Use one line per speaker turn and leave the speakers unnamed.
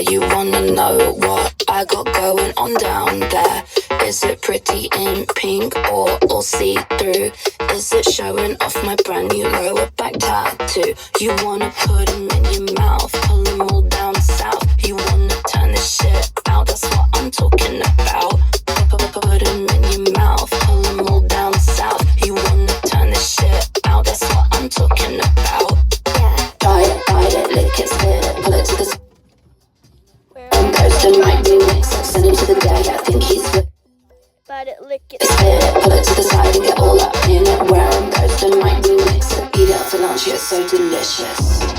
you wanna know what I got going on down there? Is it pretty in pink or all see-through? Is it showing off my brand new lower back tattoo? You wanna put them in your mouth, pull them all down south. You wanna turn this shit out, that's what I'm talking about. Put them in your mouth, pull them all down south. You wanna turn this shit out, that's what I'm talking about. Yeah. Bite it, lick it, spit it, pull it to the side. Coaster might remix it, send him to the day, I think he's with.
Bite it, lick it,
spit it, pull it to the side and get all up in it. Where I'm coasting might remix it, eat it for lunch, it's so delicious.